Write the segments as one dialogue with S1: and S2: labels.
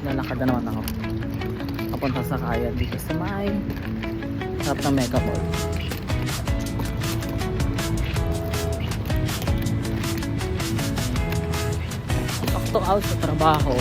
S1: Lalakad na naman ako papunta sa kaya dito sa may harap ng Mega Mall. Sakto out sa trabaho.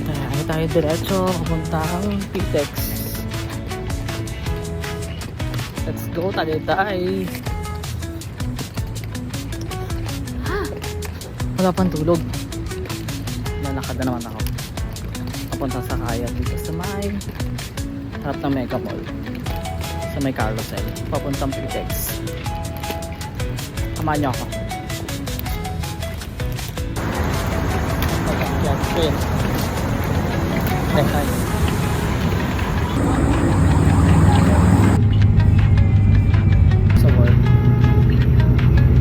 S1: Kaya tayo diretso papuntang Pitex. Let's go, Tagaytay. Wala pang tulog. Lalakad na naman ako papunta sa kaya dito sa may harap ng Mega Mall, sa may Carousel papuntang Pitex. Samahan niyo ako. Yan, train. Hi. Sa mall.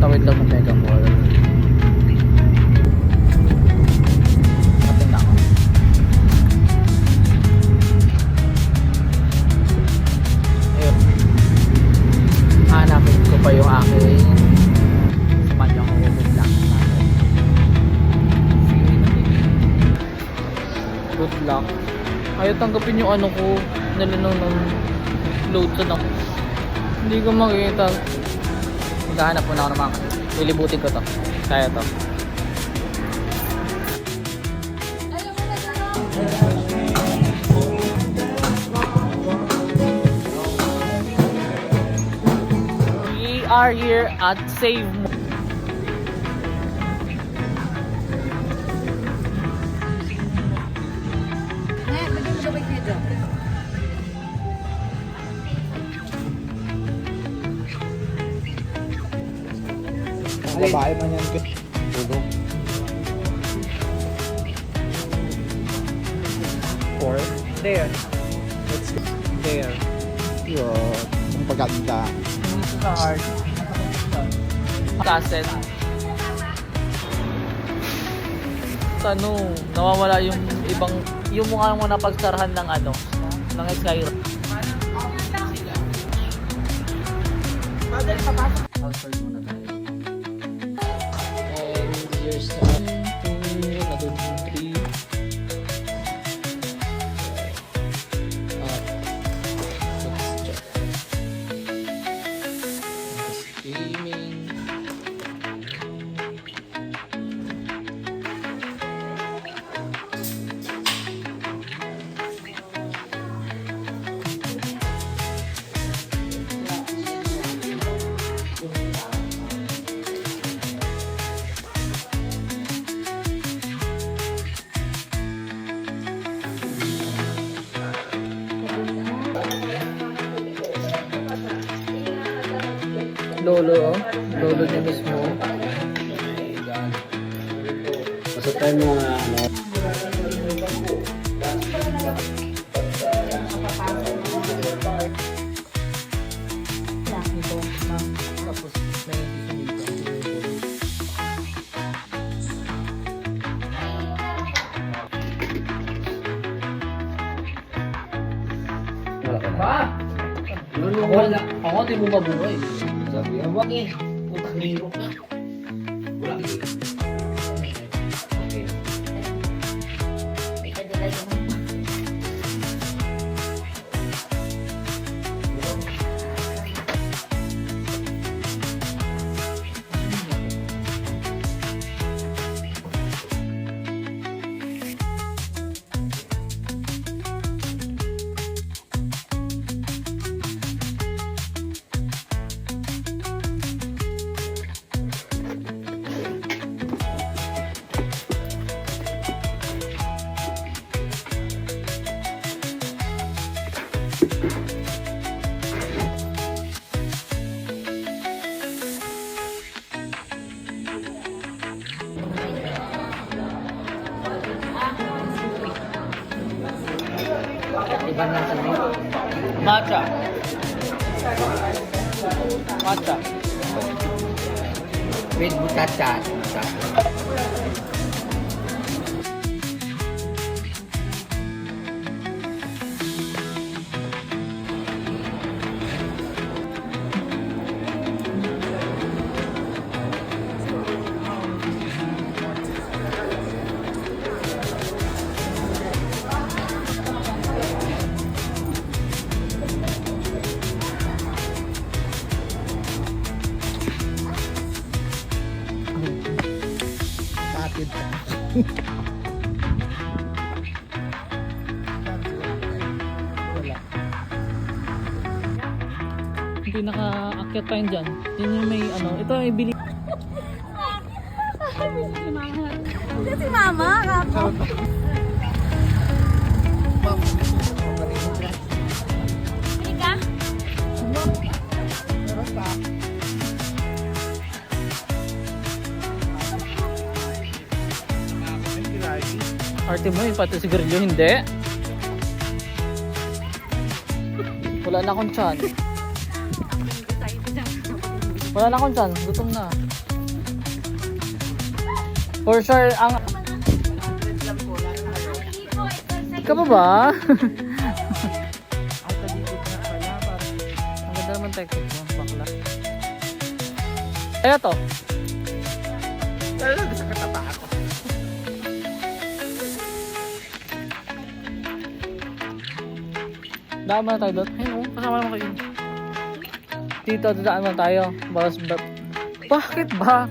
S1: Tawid lang ng Mega Mall. Ating na ako. Ayun. Hanapin ko pa yung aking samahan niyo ako. Good luck. Good luck. Ayaw tanggapin yung ano ko, ng load sa ako. Hindi ko makikita. Maghahanap muna ako ng mga lilibutin ko to. Kaya to. We are here at Save Mo.
S2: Babae man yan. Tulog. 4.
S1: There.
S2: Let's go.
S1: There.
S2: Yun. Ang paganda.
S1: Dito sa heart. Cassette. Ano, nawawala yung ibang, yung mukha mo na pagsarahan ng ano, ng Skyro. Outside muna tayo. And here's 1, 2, another 3. Let's check. Gaming. Lolo, lolo niya mismo.
S2: Basta tayo mga ano.
S1: Ito, tapos may dito.
S2: Wala ka na.
S1: Ba?
S2: Wala.
S1: Ako, di mo mabuhay.
S2: Sabi nga, wag eh. Utang hirok na. Wala eh. Okay.
S1: Matcha. Matcha.
S2: With butata.
S1: Wala. Hindi nakaakyat pa yun dyan. Yun yung may ano. Ito ay bili.
S3: Si Mama, kapo. Ika?
S1: Arte mo yung pati sigarilyo, hindi. Wala na akong tiyan. Wala na akong tiyan. Gutom na. For sure, ang... Ikaw pa ba? Ang ganda naman technique mo, bakla. Kaya to.
S2: Talaga sa katapa ako.
S1: Daan muna tayo doon. Ayun, oh, kasama naman kayo. Dito, dadaan muna tayo. Baras ba? Bakit ba?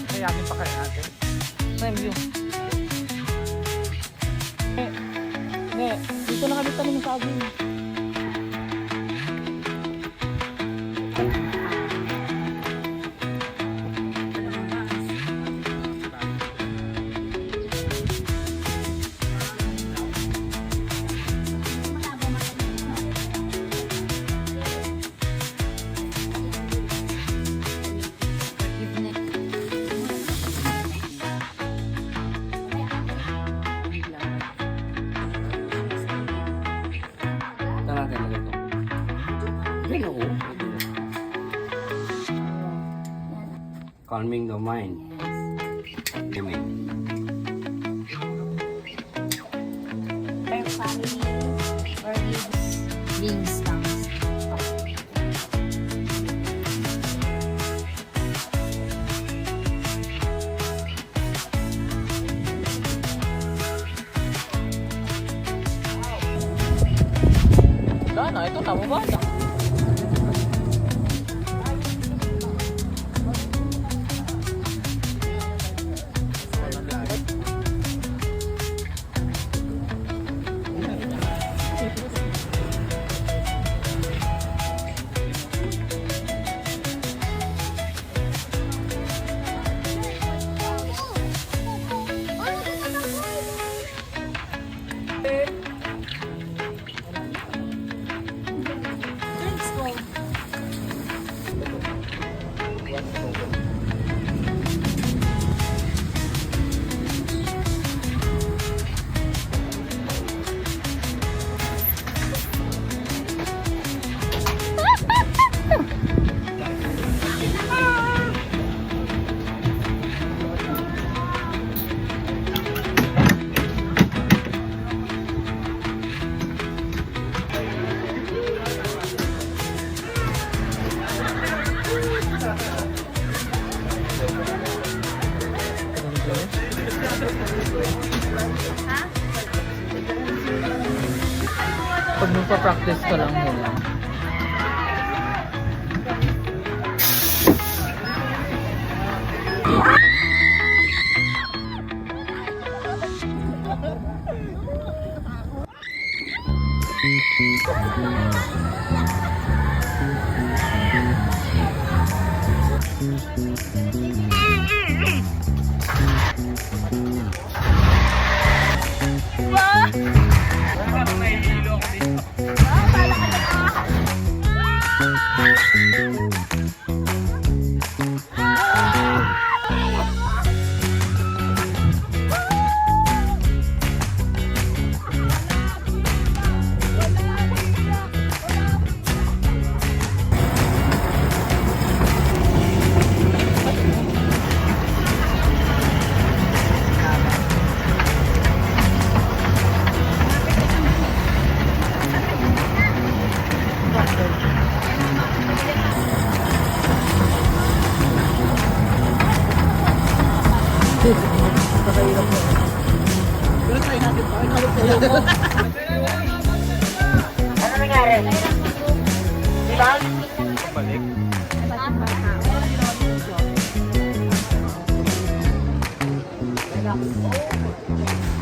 S2: Kayanin pa kaya natin.
S1: Same view. Dito na kami tanin sa agin.
S2: Tara tayo na ito. Ay, oo. Calming the mind. Amen.
S3: Our family or beings comes.
S1: Wala na, ito na, baba na.
S3: Let's go.
S1: Pag magpa-practice ka lang yun.
S3: Ano nangyari? Di ba?
S2: balik.
S1: Relax.